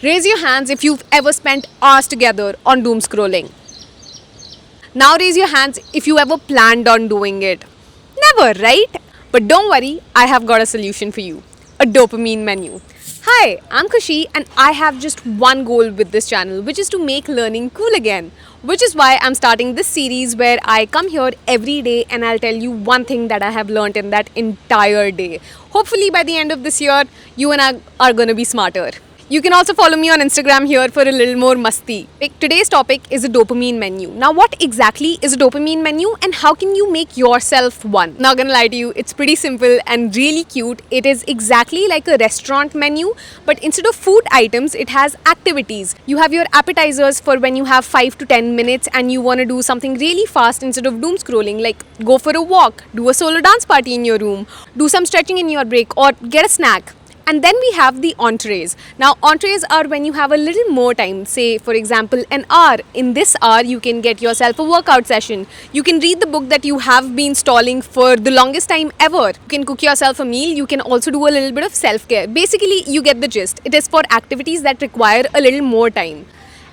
Raise your hands if you've ever spent hours together on doom scrolling. Now raise your hands if you ever planned on doing it. Never, right? But don't worry, I have got a solution for you. A dopamine menu. Hi, I'm Kushi and I have just one goal with this channel, which is to make learning cool again. Which is why I'm starting this series where I come here every day and I'll tell you one thing that I have learned in that entire day. Hopefully by the end of this year, you and I are gonna be smarter. You can also follow me on Instagram here for a little more masti. Today's topic is a dopamine menu. Now, what exactly is a dopamine menu and how can you make yourself one? Not gonna lie to you, it's pretty simple and really cute. It is exactly like a restaurant menu, but instead of food items, it has activities. You have your appetizers for when you have 5 to 10 minutes and you want to do something really fast instead of doom scrolling, like go for a walk, do a solo dance party in your room, do some stretching in your break, or get a snack. And then we have the entrees. Now, entrees are when you have a little more time, say, for example, an hour. In this hour, you can get yourself a workout session. You can read the book that you have been stalling for the longest time ever. You can cook yourself a meal. You can also do a little bit of self-care. Basically, you get the gist. It is for activities that require a little more time.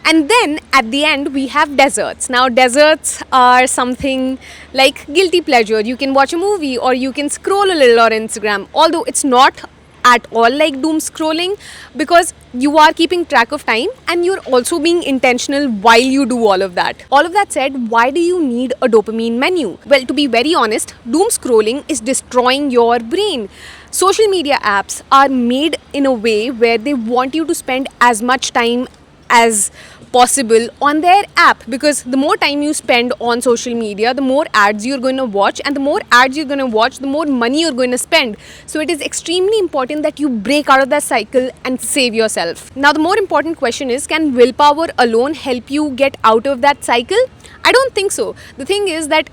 And then at the end, we have desserts. Now, desserts are something like guilty pleasure. You can watch a movie or you can scroll a little on Instagram. Although it's not at all like doom scrolling because you are keeping track of time and you're also being intentional while you do all of that. All of that said, why do you need a dopamine menu? Well, to be very honest, doom scrolling is destroying your brain. Social media apps are made in a way where they want you to spend as much time as possible on their app, because the more time you spend on social media, the more ads you're going to watch, and the more ads you're going to watch, the more money you're going to spend. So it is extremely important that you break out of that cycle and save yourself. Now, the more important question is, can willpower alone help you get out of that cycle? I don't think so. The thing is that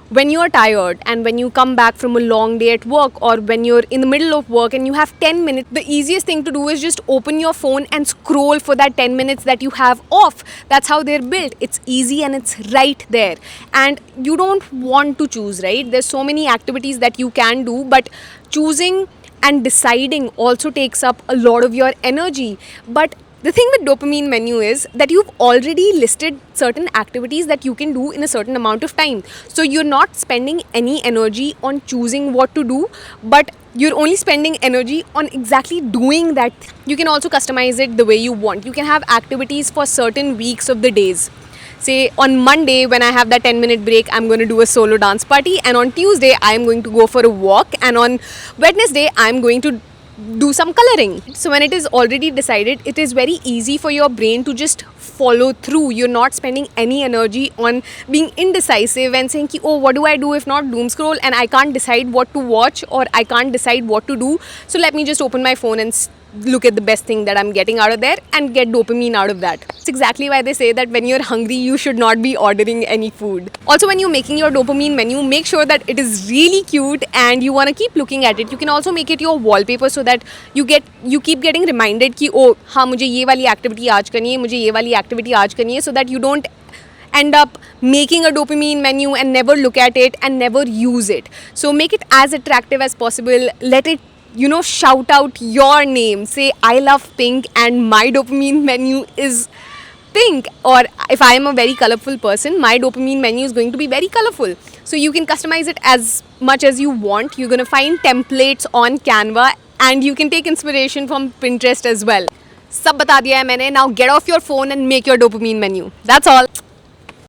when you're tired and when you come back from a long day at work, or when you're in the middle of work and you have 10 minutes, the easiest thing to do is just open your phone and scroll for that 10 minutes that you have off. That's how they're built. It's easy and it's right there. And you don't want to choose, right? There's so many activities that you can do, but choosing and deciding also takes up a lot of your energy. But the thing with dopamine menu is that you've already listed certain activities that you can do in a certain amount of time. So you're not spending any energy on choosing what to do, but you're only spending energy on exactly doing that. You can also customize it the way you want. You can have activities for certain weeks of the days. Say on Monday, when I have that 10-minute break, I'm going to do a solo dance party, and on Tuesday I'm going to go for a walk, and on Wednesday I'm going to do some coloring. So when it is already decided, it is very easy for your brain to just follow through. You're not spending any energy on being indecisive and saying, oh, what do I do if not doom scroll, and I can't decide what to watch or I can't decide what to do. So let me just open my phone and look at the best thing that I'm getting out of there and get dopamine out of that. It's exactly why they say that when you're hungry, you should not be ordering any food. Also, when you're making your dopamine menu, make sure that it is really cute and you want to keep looking at it. You can also make it your wallpaper so that you keep getting reminded कि oh हाँ मुझे ये वाली activity आज करनी है, मुझे ये वाली activity आज करनी है, so that you don't end up making a dopamine menu and never look at it and never use it. So make it as attractive as possible. Let it shout out your name. Say, I love pink and my dopamine menu is pink. Or if I am a very colorful person, my dopamine menu is going to be very colorful. So you can customize it as much as you want. You're going to find templates on Canva and you can take inspiration from Pinterest as well. सब बता दिया है मैंने. Now get off your phone and make your dopamine menu. That's all.